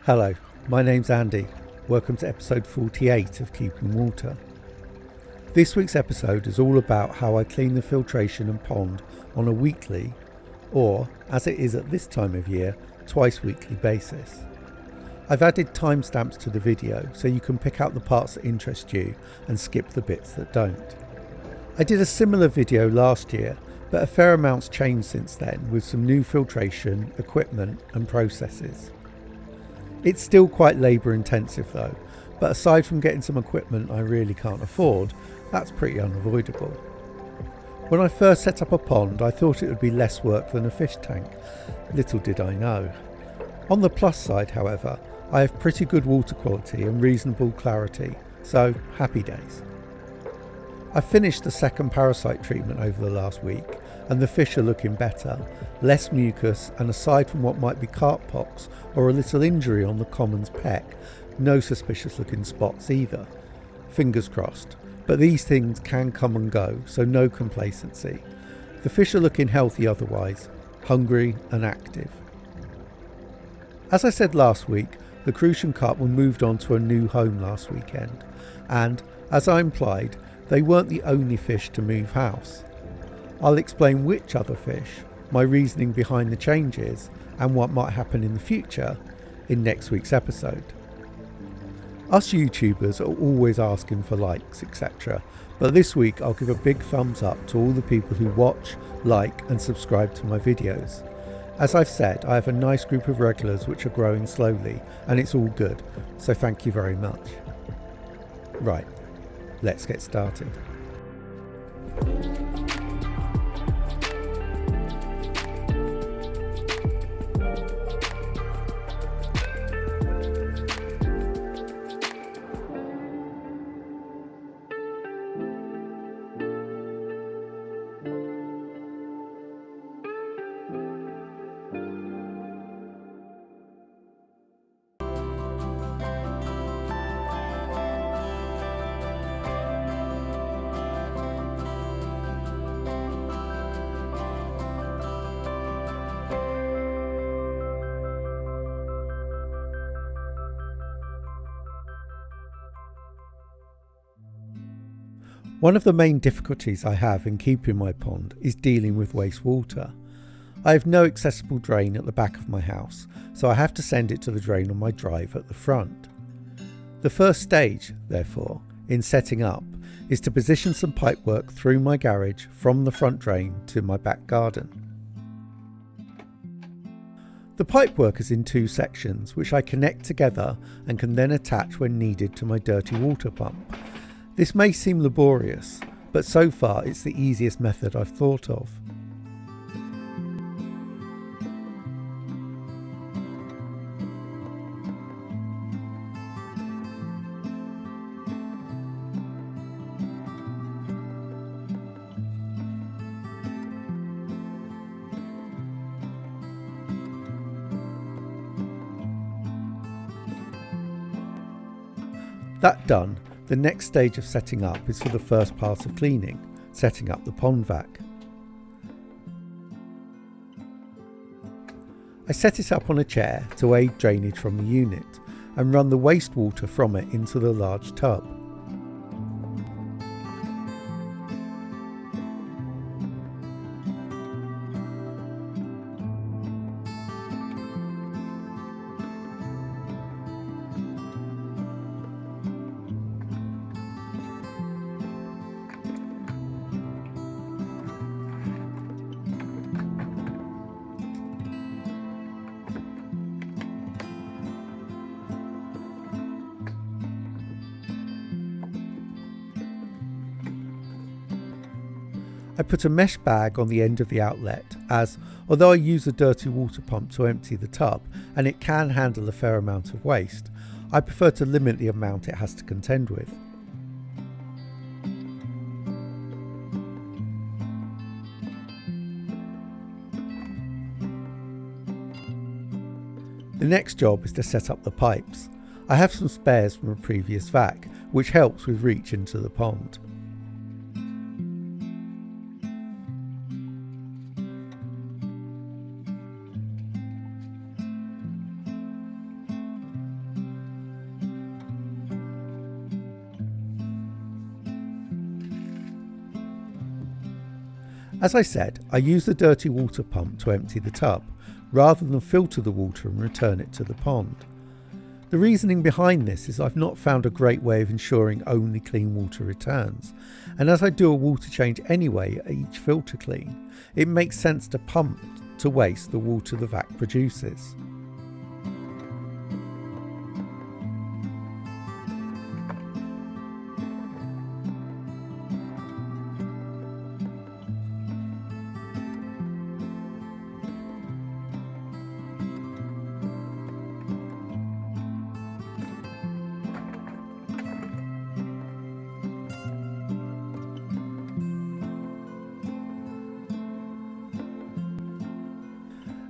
Hello, my name's Andy. Welcome to episode 48 of Keeping Water. This week's episode is all about how I clean the filtration and pond on a weekly, or as it is at this time of year, twice weekly basis. I've added timestamps to the video so you can pick out the parts that interest you and skip the bits that don't. I did a similar video last year, but a fair amount's changed since then with some new filtration, equipment and processes. It's still quite labour intensive though, but aside from getting some equipment I really can't afford, that's pretty unavoidable. When I first set up a pond, I thought it would be less work than a fish tank. Little did I know. On the plus side, however, I have pretty good water quality and reasonable clarity, so happy days. I finished the second parasite treatment over the last week and the fish are looking better, less mucus, and aside from what might be carp pox or a little injury on the common's peck, no suspicious looking spots either. Fingers crossed, but these things can come and go, so no complacency. The fish are looking healthy otherwise, hungry and active. As I said last week, the crucian carp were moved on to a new home last weekend, and, as I implied, they weren't the only fish to move house. I'll explain which other fish, my reasoning behind the changes, and what might happen in the future in next week's episode. Us YouTubers are always asking for likes, etc., but this week I'll give a big thumbs up to all the people who watch, like and subscribe to my videos. As I've said, I have a nice group of regulars which are growing slowly, and it's all good, so thank you very much. Right, let's get started. One of the main difficulties I have in keeping my pond is dealing with wastewater. I have no accessible drain at the back of my house, so I have to send it to the drain on my drive at the front. The first stage, therefore, in setting up is to position some pipework through my garage from the front drain to my back garden. The pipework is in two sections which I connect together and can then attach when needed to my dirty water pump. This may seem laborious, but so far it's the easiest method I've thought of. That done, the next stage of setting up is for the first part of cleaning, setting up the pond vac. I set it up on a chair to aid drainage from the unit and run the wastewater from it into the large tub. I put a mesh bag on the end of the outlet as, although I use a dirty water pump to empty the tub and it can handle a fair amount of waste, I prefer to limit the amount it has to contend with. The next job is to set up the pipes. I have some spares from a previous vac, which helps with reach into the pond. As I said, I use the dirty water pump to empty the tub, rather than filter the water and return it to the pond. The reasoning behind this is I've not found a great way of ensuring only clean water returns, and as I do a water change anyway at each filter clean, it makes sense to pump to waste the water the vac produces.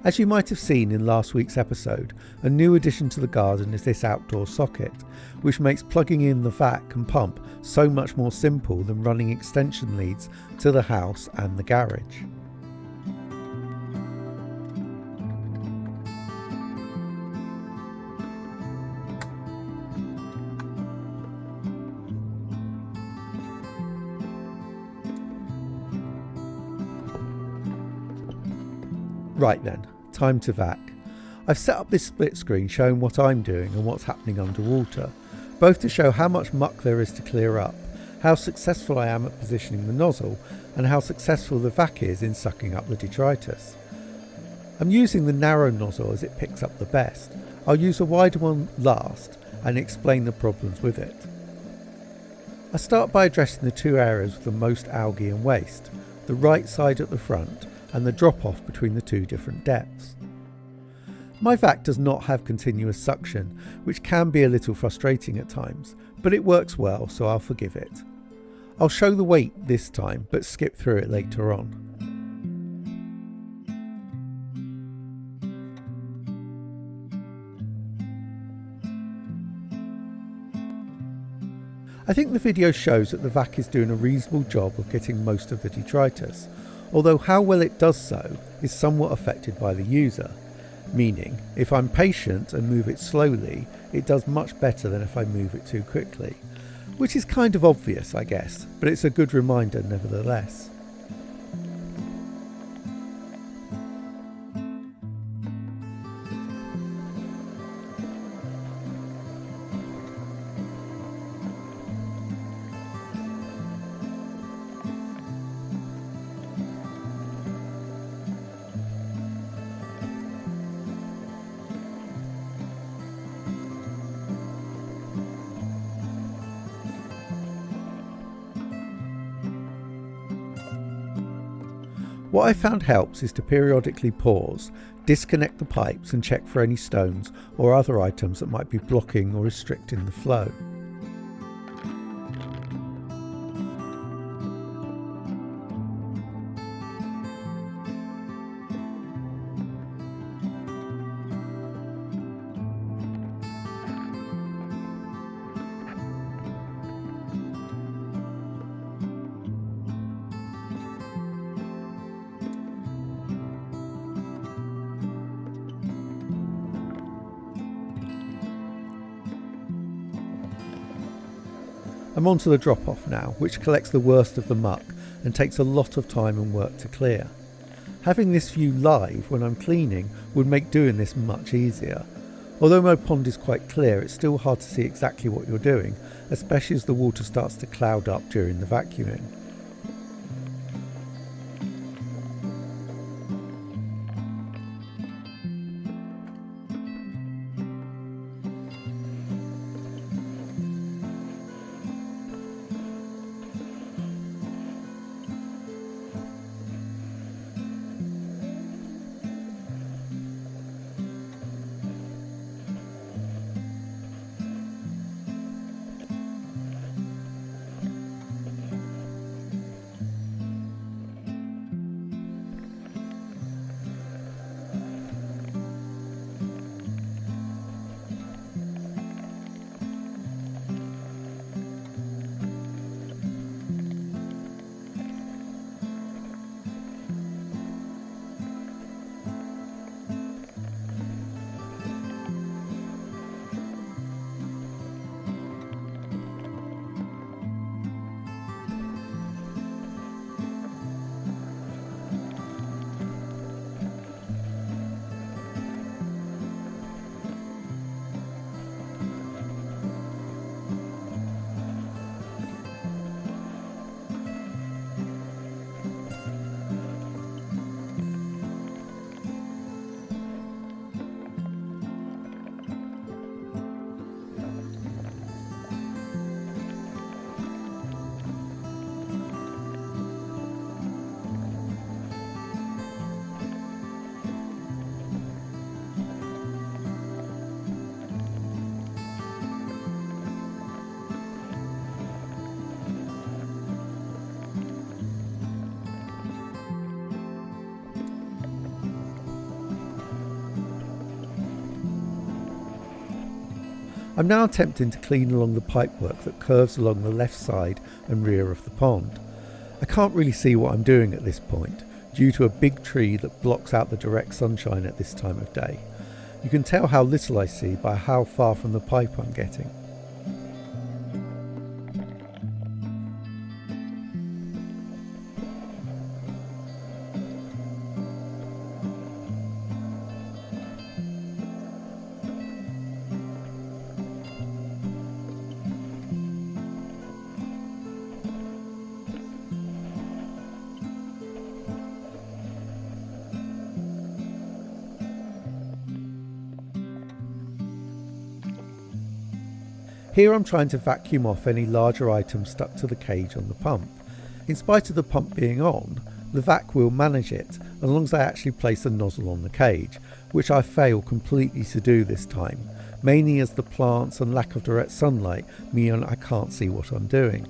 As you might have seen in last week's episode, a new addition to the garden is this outdoor socket, which makes plugging in the vac and pump so much more simple than running extension leads to the house and the garage. Right then, time to vac. I've set up this split screen showing what I'm doing and what's happening underwater, both to show how much muck there is to clear up, how successful I am at positioning the nozzle, and how successful the vac is in sucking up the detritus. I'm using the narrow nozzle as it picks up the best. I'll use a wider one last and explain the problems with it. I start by addressing the two areas with the most algae and waste, the right side at the front and the drop-off between the two different depths. My vac does not have continuous suction, which can be a little frustrating at times, but it works well, so I'll forgive it. I'll show the weight this time, but skip through it later on. I think the video shows that the vac is doing a reasonable job of getting most of the detritus, although how well it does so is somewhat affected by the user, meaning if I'm patient and move it slowly, it does much better than if I move it too quickly, which is kind of obvious I guess, but it's a good reminder nevertheless. What I found helps is to periodically pause, disconnect the pipes and check for any stones or other items that might be blocking or restricting the flow. I'm onto the drop-off now, which collects the worst of the muck and takes a lot of time and work to clear. Having this view live when I'm cleaning would make doing this much easier. Although my pond is quite clear, it's still hard to see exactly what you're doing, especially as the water starts to cloud up during the vacuuming. I'm now attempting to clean along the pipework that curves along the left side and rear of the pond. I can't really see what I'm doing at this point, due to a big tree that blocks out the direct sunshine at this time of day. You can tell how little I see by how far from the pipe I'm getting. Here I'm trying to vacuum off any larger items stuck to the cage on the pump. In spite of the pump being on, the vac will manage it as long as I actually place a nozzle on the cage, which I fail completely to do this time, mainly as the plants and lack of direct sunlight mean I can't see what I'm doing.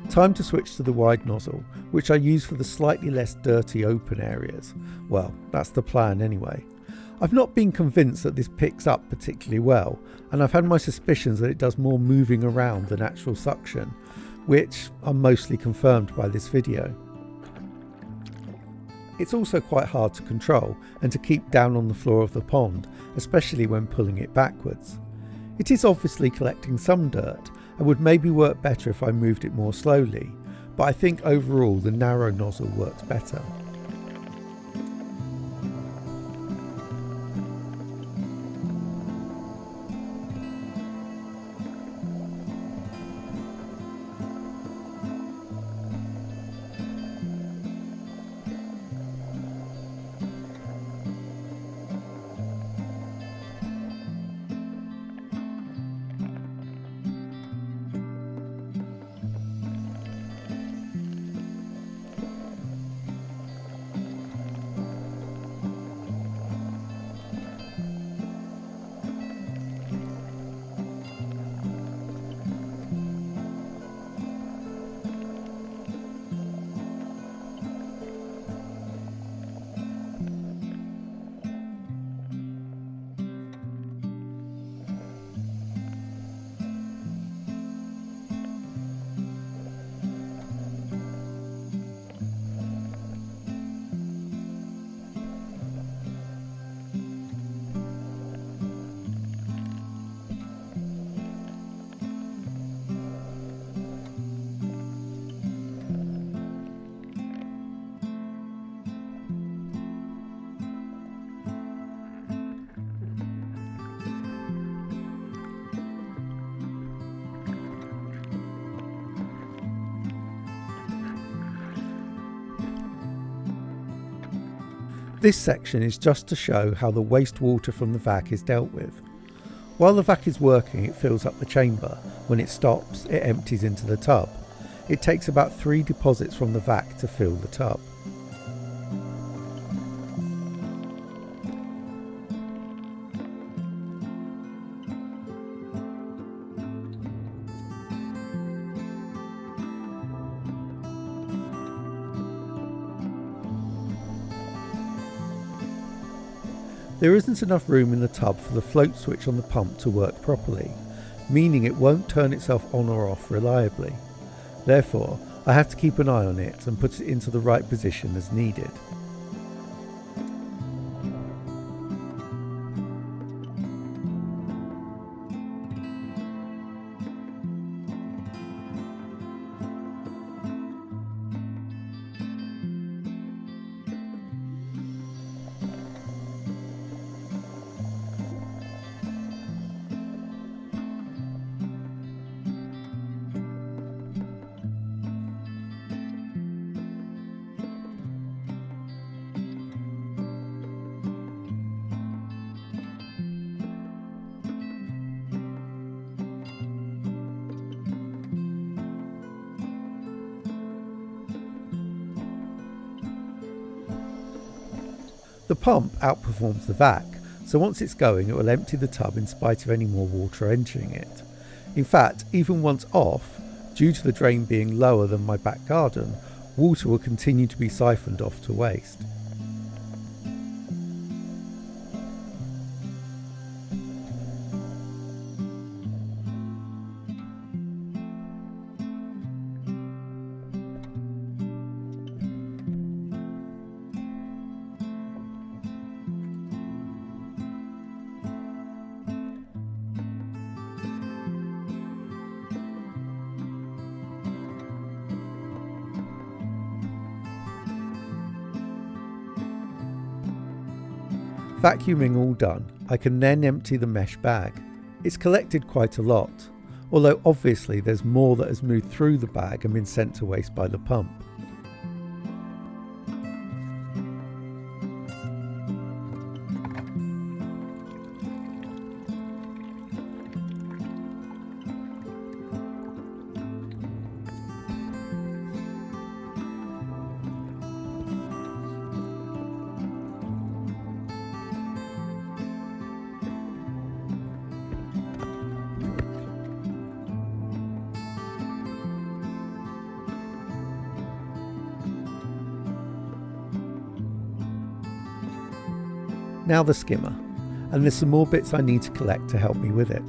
Time to switch to the wide nozzle, which I use for the slightly less dirty open areas. Well, that's the plan anyway. I've not been convinced that this picks up particularly well, and I've had my suspicions that it does more moving around than actual suction, which are mostly confirmed by this video. It's also quite hard to control and to keep down on the floor of the pond, especially when pulling it backwards. It is obviously collecting some dirt, and would maybe work better if I moved it more slowly, but I think overall the narrow nozzle works better. This section is just to show how the wastewater from the vac is dealt with. While the vac is working, it fills up the chamber. When it stops, it empties into the tub. It takes about 3 deposits from the vac to fill the tub. There isn't enough room in the tub for the float switch on the pump to work properly, meaning it won't turn itself on or off reliably. Therefore, I have to keep an eye on it and put it into the right position as needed. The pump outperforms the vac, so once it's going it will empty the tub in spite of any more water entering it. In fact, even once off, due to the drain being lower than my back garden, water will continue to be siphoned off to waste. Vacuuming all done, I can then empty the mesh bag. It's collected quite a lot, although obviously there's more that has moved through the bag and been sent to waste by the pump. Now the skimmer, and there's some more bits I need to collect to help me with it.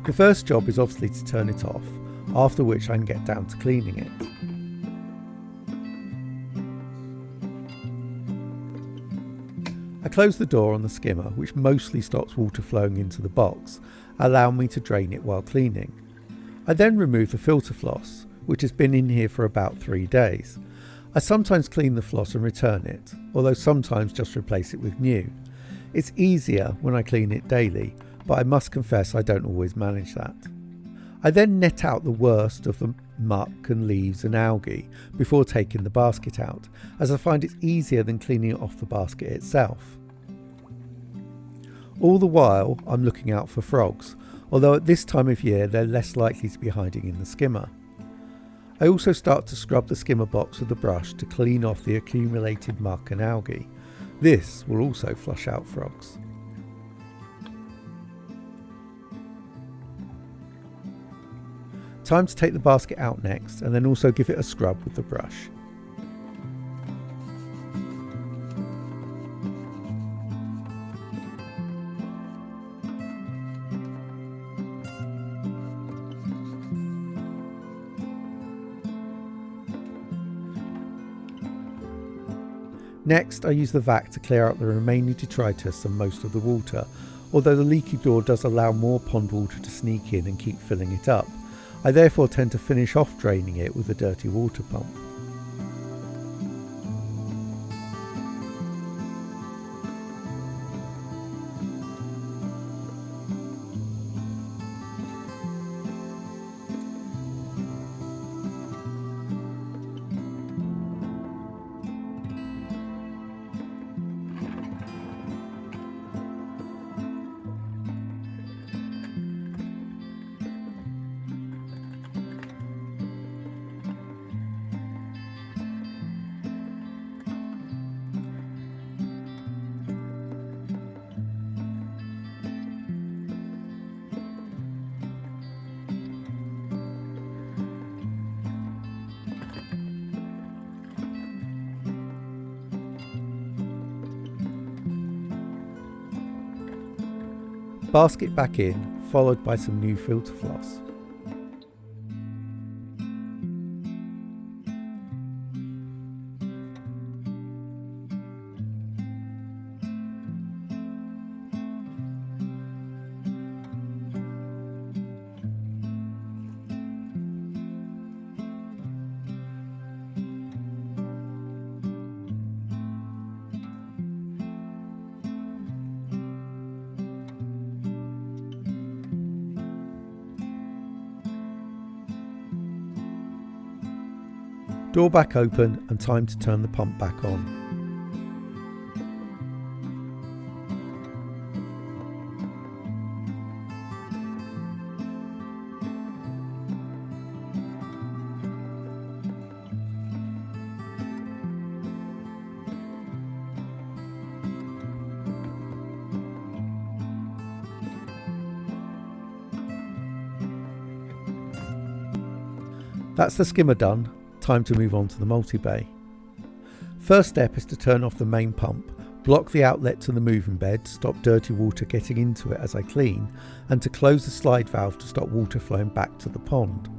The first job is obviously to turn it off, after which I can get down to cleaning it. I close the door on the skimmer, which mostly stops water flowing into the box, allowing me to drain it while cleaning. I then remove the filter floss, which has been in here for about 3 days. I sometimes clean the floss and return it, although sometimes just replace it with new. It's easier when I clean it daily, but I must confess I don't always manage that. I then net out the worst of the muck and leaves and algae before taking the basket out, as I find it's easier than cleaning it off the basket itself. All the while I'm looking out for frogs, although at this time of year they're less likely to be hiding in the skimmer. I also start to scrub the skimmer box with a brush to clean off the accumulated muck and algae. This will also flush out frogs. Time to take the basket out next, and then also give it a scrub with the brush. Next, I use the vac to clear out the remaining detritus and most of the water, although the leaky door does allow more pond water to sneak in and keep filling it up. I therefore tend to finish off draining it with a dirty water pump. Basket back in, followed by some new filter floss. Door back open and time to turn the pump back on. That's the skimmer done, time to move on to the multibay. First step is to turn off the main pump, block the outlet to the moving bed to stop dirty water getting into it as I clean, and to close the slide valve to stop water flowing back to the pond.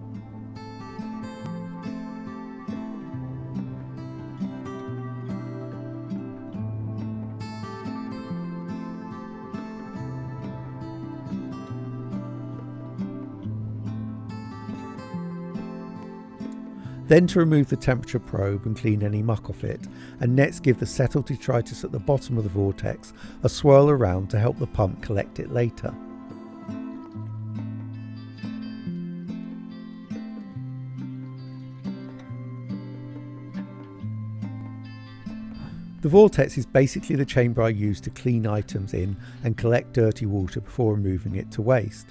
Then to remove the temperature probe and clean any muck off it, and next give the settled detritus at the bottom of the vortex a swirl around to help the pump collect it later. The vortex is basically the chamber I use to clean items in and collect dirty water before removing it to waste.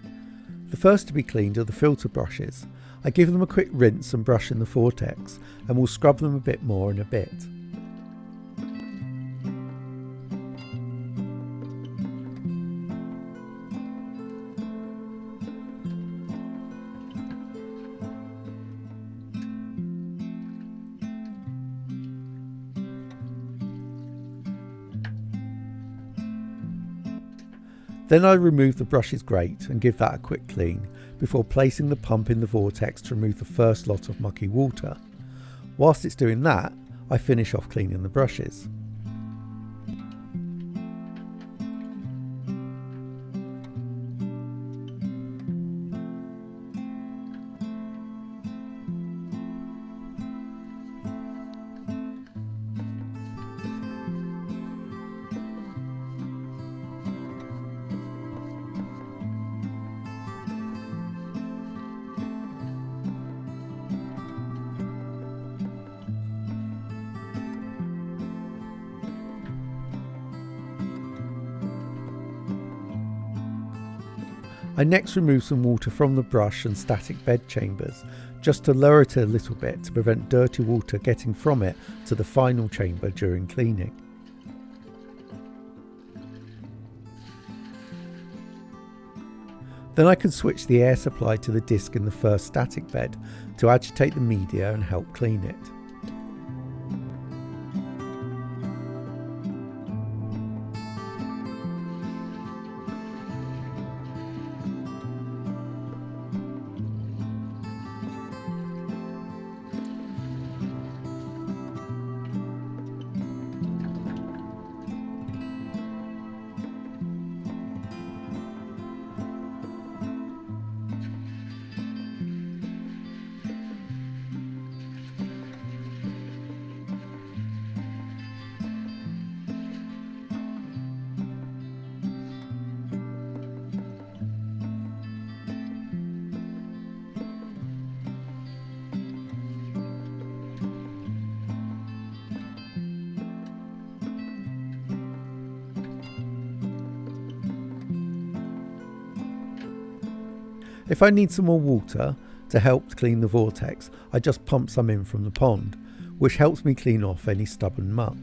The first to be cleaned are the filter brushes. I give them a quick rinse and brush in the vortex, and will scrub them a bit more in a bit. Then I remove the brush's grate and give that a quick clean before placing the pump in the vortex to remove the first lot of mucky water. Whilst it's doing that, I finish off cleaning the brushes. I next remove some water from the brush and static bed chambers, just to lower it a little bit to prevent dirty water getting from it to the final chamber during cleaning. Then I can switch the air supply to the disc in the first static bed to agitate the media and help clean it. If I need some more water to help clean the vortex, I just pump some in from the pond, which helps me clean off any stubborn muck.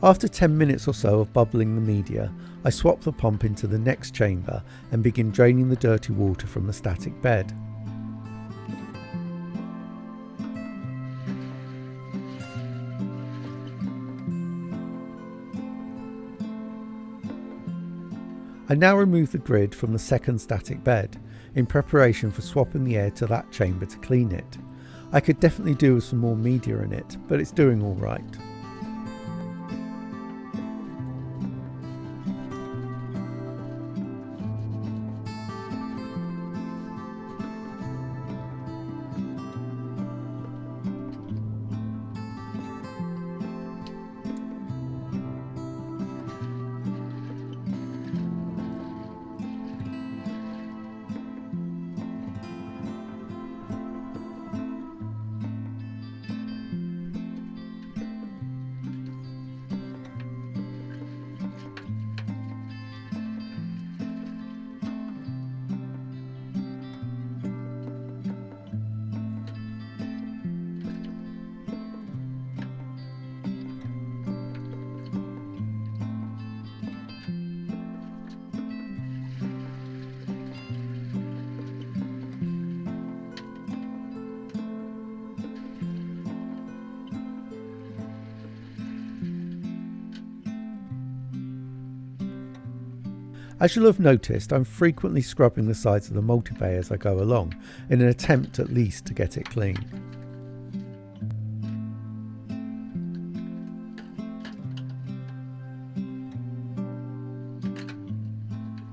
After 10 minutes or so of bubbling the media, I swap the pump into the next chamber and begin draining the dirty water from the static bed. I now remove the grid from the second static bed, in preparation for swapping the air to that chamber to clean it. I could definitely do with some more media in it, but it's doing alright. As you'll have noticed, I'm frequently scrubbing the sides of the multibay as I go along, in an attempt at least to get it clean.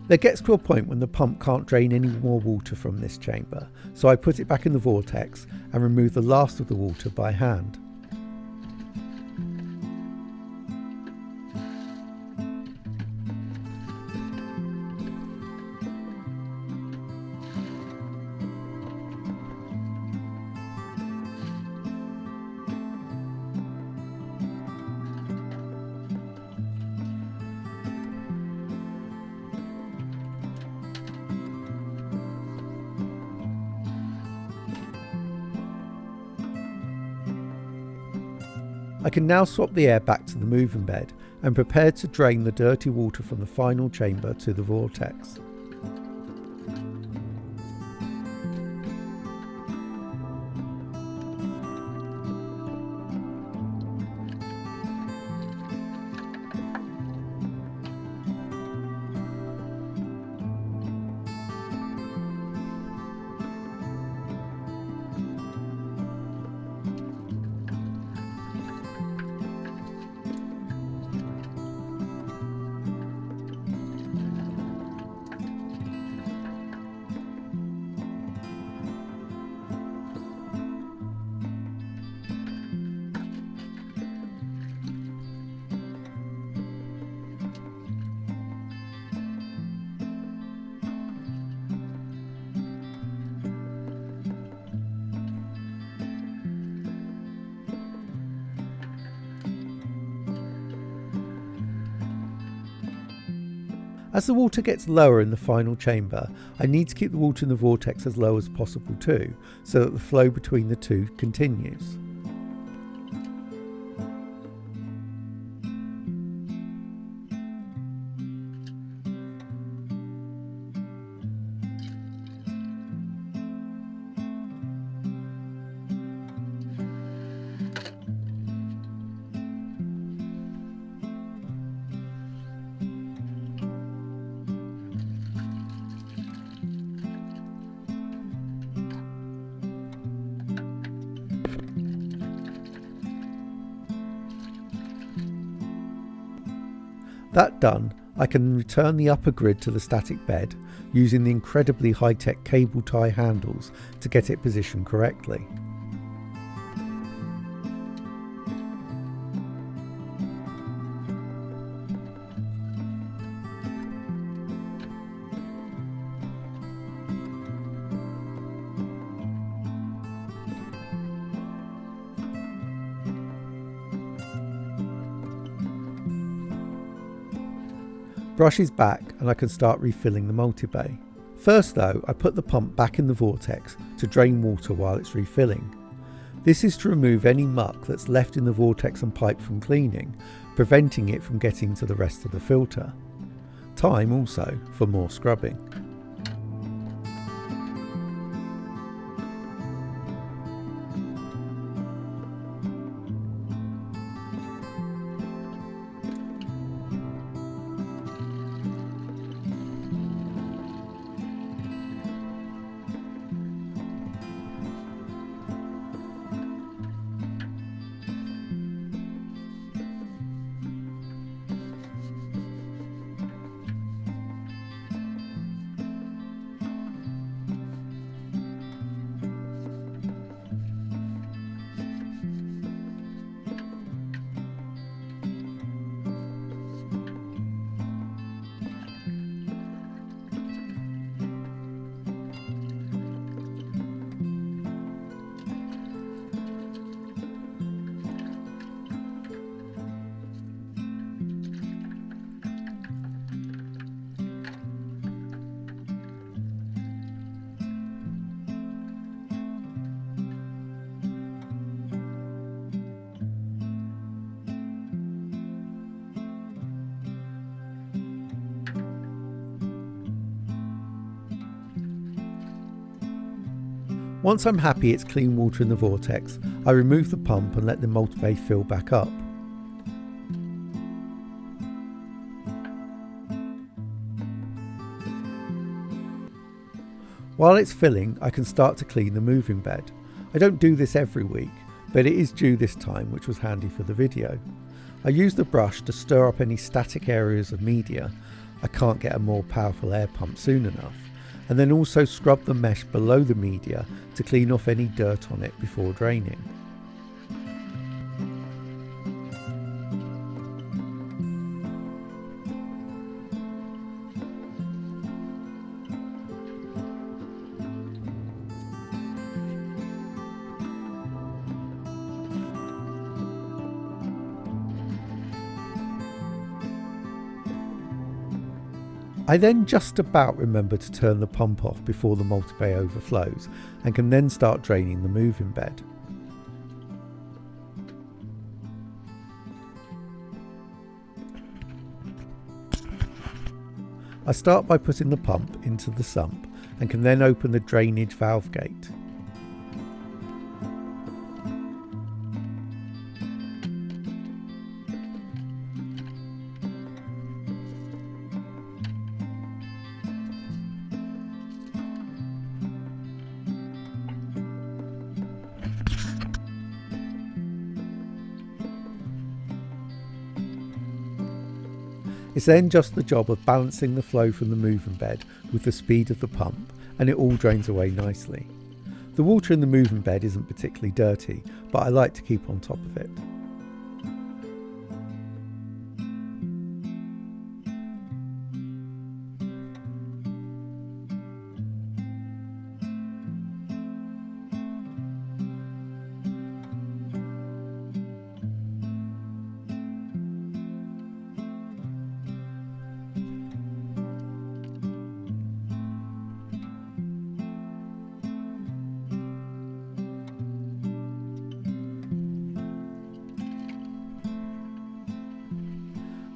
There gets to a point when the pump can't drain any more water from this chamber, so I put it back in the vortex and remove the last of the water by hand. I can now swap the air back to the moving bed and prepare to drain the dirty water from the final chamber to the vortex. As the water gets lower in the final chamber, I need to keep the water in the vortex as low as possible too, so that the flow between the two continues. That done, I can return the upper grid to the static bed using the incredibly high-tech cable tie handles to get it positioned correctly. Brush is back and I can start refilling the multibay. First though, I put the pump back in the vortex to drain water while it's refilling. This is to remove any muck that's left in the vortex and pipe from cleaning, preventing it from getting to the rest of the filter. Time also for more scrubbing. Once I'm happy it's clean water in the vortex, I remove the pump and let the multibay fill back up. While it's filling, I can start to clean the moving bed. I don't do this every week, but it is due this time, which was handy for the video. I use the brush to stir up any static areas of media. I can't get a more powerful air pump soon enough. And then also scrub the mesh below the media to clean off any dirt on it before draining. I then just about remember to turn the pump off before the multibay overflows and can then start draining the moving bed. I start by putting the pump into the sump and can then open the drainage valve gate. It's then just the job of balancing the flow from the moving bed with the speed of the pump, and it all drains away nicely. The water in the moving bed isn't particularly dirty, but I like to keep on top of it.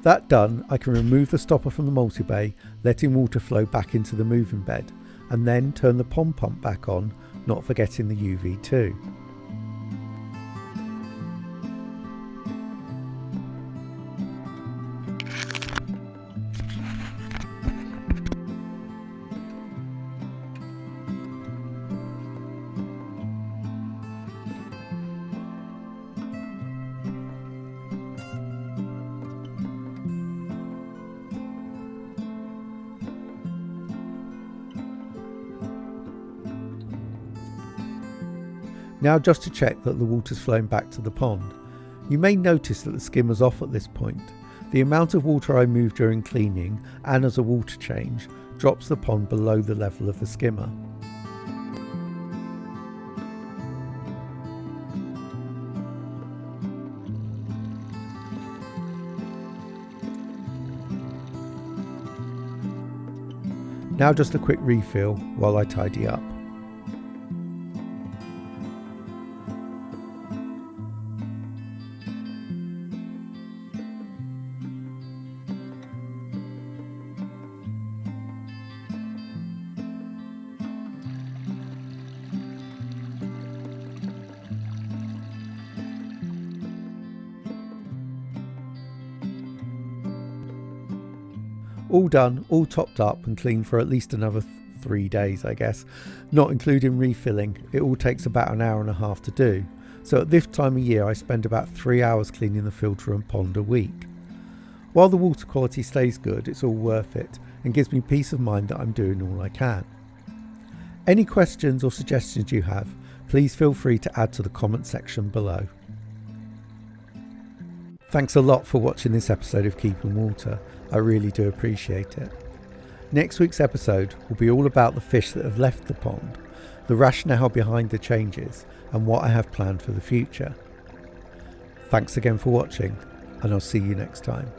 That done, I can remove the stopper from the multibay, letting water flow back into the moving bed, and then turn the pond pump back on, not forgetting the UV2. Now just to check that the water's flowing back to the pond. You may notice that the skimmer's off at this point. The amount of water I move during cleaning and as a water change drops the pond below the level of the skimmer. Now just a quick refill while I tidy up. All done, all topped up and clean for at least another 3 days, I guess. Not including refilling, it all takes about an hour and a half to do. So at this time of year I spend about 3 hours cleaning the filter and pond a week. While the water quality stays good, it's all worth it and gives me peace of mind that I'm doing all I can. Any questions or suggestions you have, please feel free to add to the comment section below. Thanks a lot for watching this episode of Keeping Water. I really do appreciate it. Next week's episode will be all about the fish that have left the pond, the rationale behind the changes, and what I have planned for the future. Thanks again for watching, and I'll see you next time.